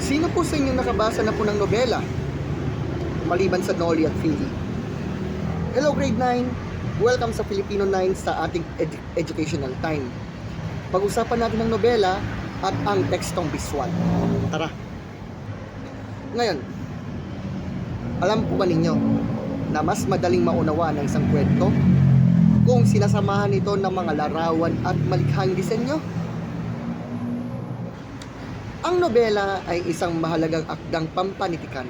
Sino po sa inyo nakabasa na po ng nobela? Maliban sa Noli at Philly. Hello grade 9! Welcome sa Filipino 9 sa ating educational time. Pag-usapan natin ng nobela at ang tekstong biswal. Tara! Ngayon, alam po ba ninyo na mas madaling maunawa ng isang kwento kung sinasamahan ito ng mga larawan at malikhang disenyo? Ang nobela ay isang mahalagang akdang pampanitikan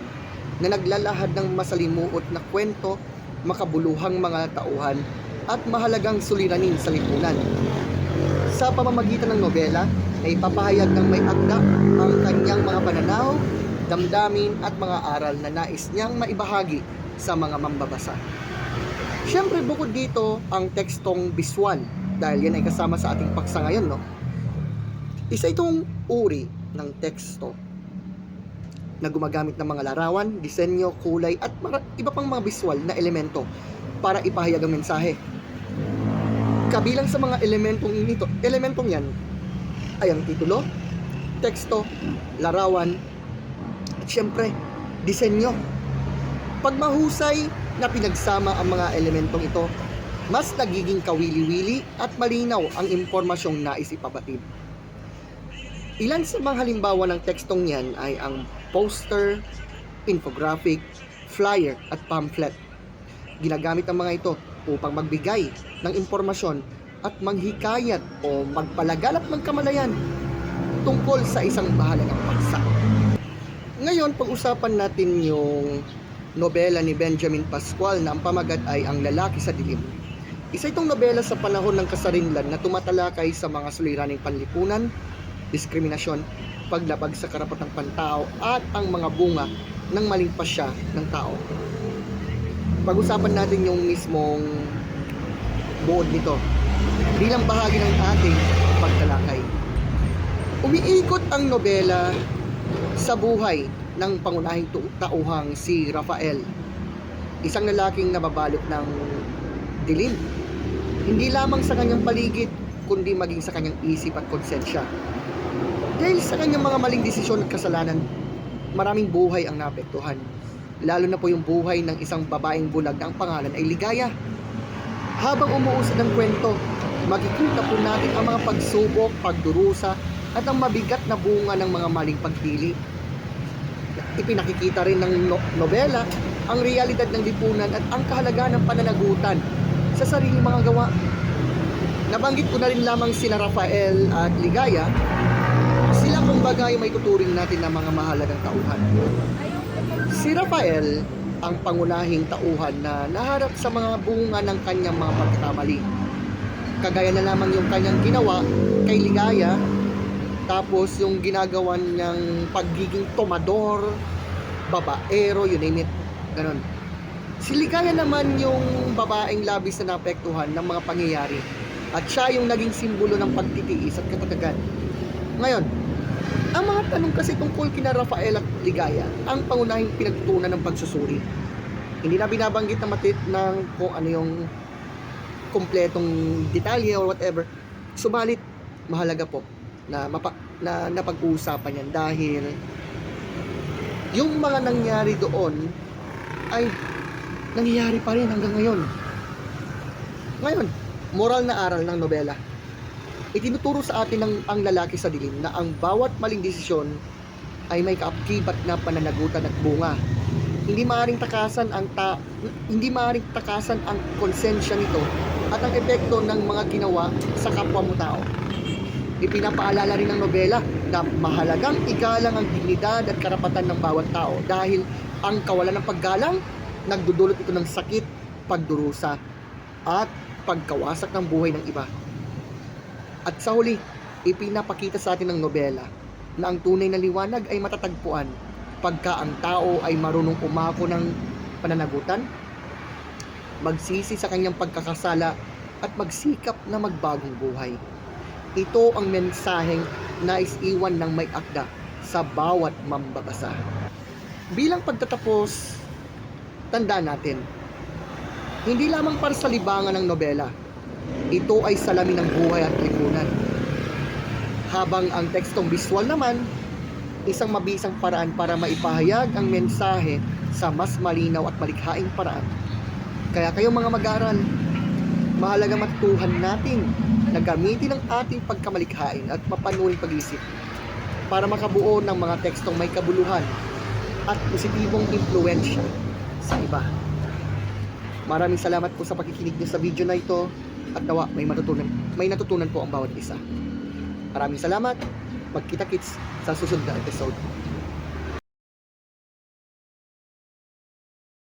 na naglalahad ng masalimuot na kwento, makabuluhang mga tauhan at mahalagang suliranin sa lipunan. Sa pamamagitan ng nobela ay papahayag ng may akda ang kanyang mga pananaw, damdamin at mga aral na nais niyang maibahagi sa mga mambabasa. Siyempre bukod dito ang tekstong biswal dahil yan ay kasama sa ating paksa ngayon, no? Isa itong uri ng teksto na gumagamit ng mga larawan, disenyo, kulay at iba pang mga biswal na elemento para ipahayag ang mensahe. Kabilang sa mga elementong yan ay ang titulo, teksto, larawan at syempre, disenyo. Pag mahusay na pinagsama ang mga elementong ito, mas nagiging kawili-wili at malinaw ang impormasyong nais ipabatid. Ilan sa mga halimbawa ng tekstong yan ay ang poster, infographic, flyer at pamphlet. Ginagamit ang mga ito upang magbigay ng impormasyon at manghikayat o magpalagalak ng kamalayan tungkol sa isang mahalagang paksa. Ngayon, pag-usapan natin yung nobela ni Benjamin Pascual na ang pamagat ay Ang Lalaki sa Dilim. Isa itong nobela sa panahon ng kasarinlan na tumatalakay sa mga suliraning panlipunan, diskriminasyon, paglabag sa karapatang pantao at ang mga bunga ng maling pasya ng tao. Pag-usapan natin yung mismong buod nito bilang bahagi ng ating pagtalakay. Umiikot ang nobela sa buhay ng pangunahing tauhang si Rafael, isang lalaking nababalot ng dilim, hindi lamang sa kanyang paligid kundi maging sa kanyang isip at konsensya. Dahil sa kanyang mga maling desisyon at kasalanan, maraming buhay ang naapektuhan. Lalo na po yung buhay ng isang babaeng bulag na ang pangalan ay Ligaya. Habang umuusad ang kwento, makikita po natin ang mga pagsubok, pagdurusa at ang mabigat na bunga ng mga maling pagpili. Ipinakikita rin ng nobela ang realidad ng lipunan at ang kahalagahan ng pananagutan sa sariling mga gawa. Nabanggit ko na rin lamang sina Rafael at Ligaya. Sila kumbaga ay may tuturing natin ng mga mahalagang tauhan. Si Rafael ang pangunahing tauhan na naharap sa mga bunga ng kanyang mga pagkakamali. Kagaya na lamang yung kanyang ginawa kay Ligaya, tapos yung ginagawa niyang pagiging tomador, babaero, you name it, ganun. Si Ligaya naman yung babaeng labis na naapektuhan ng mga pangyayari at siya yung naging simbolo ng pagtitiis at katatagan. Ngayon, ang mga tanong kasi tungkol kina Rafael at Ligaya ang pangunahing pinagtutunan ng pagsusuri. Hindi na binabanggit ng kung ano yung kumpletong detalye or whatever. Subalit, mahalaga po na napag-uusapan yan dahil yung mga nangyari doon ay nangyayari pa rin hanggang ngayon. Ngayon, moral na aral ng nobela. Itinuturo sa atin ang lalaki sa dilim na ang bawat maling desisyon ay may kaakibat na pananagutan at bunga. Hindi maaaring takasan ang konsensya nito at ang epekto ng mga ginawa sa kapwa mo tao. Ipinapaalala rin ng nobela na mahalagang igalang ang dignidad at karapatan ng bawat tao dahil ang kawalan ng paggalang nagdudulot ito ng sakit, pagdurusa at pagkawasak ng buhay ng iba. At sa huli, ipinapakita sa atin ng nobela na ang tunay na liwanag ay matatagpuan pagka ang tao ay marunong umako ng pananagutan, magsisi sa kanyang pagkakasala at magsikap na magbagong buhay. Ito ang mensaheng nais iwan ng may akda sa bawat mambabasa. Bilang pagtatapos, tandaan natin, hindi lamang para sa libangan ng nobela, ito ay salamin ng buhay at lipunan. Habang ang tekstong biswal naman isang mabisang paraan para maipahayag ang mensahe sa mas malinaw at malikhaing paraan. Kaya kayong mga mag-aaral, mahalaga matutuhan natin na gamitin ang ating pagkamalikhain at mapanuring pag-iisip para makabuo ng mga tekstong may kabuluhan at positibong impluensya sa iba. Maraming salamat po sa pakikinig niyo sa video na ito at nawa may natutunan po ang bawat isa. Maraming salamat. Magkita-kits sa susunod na episode.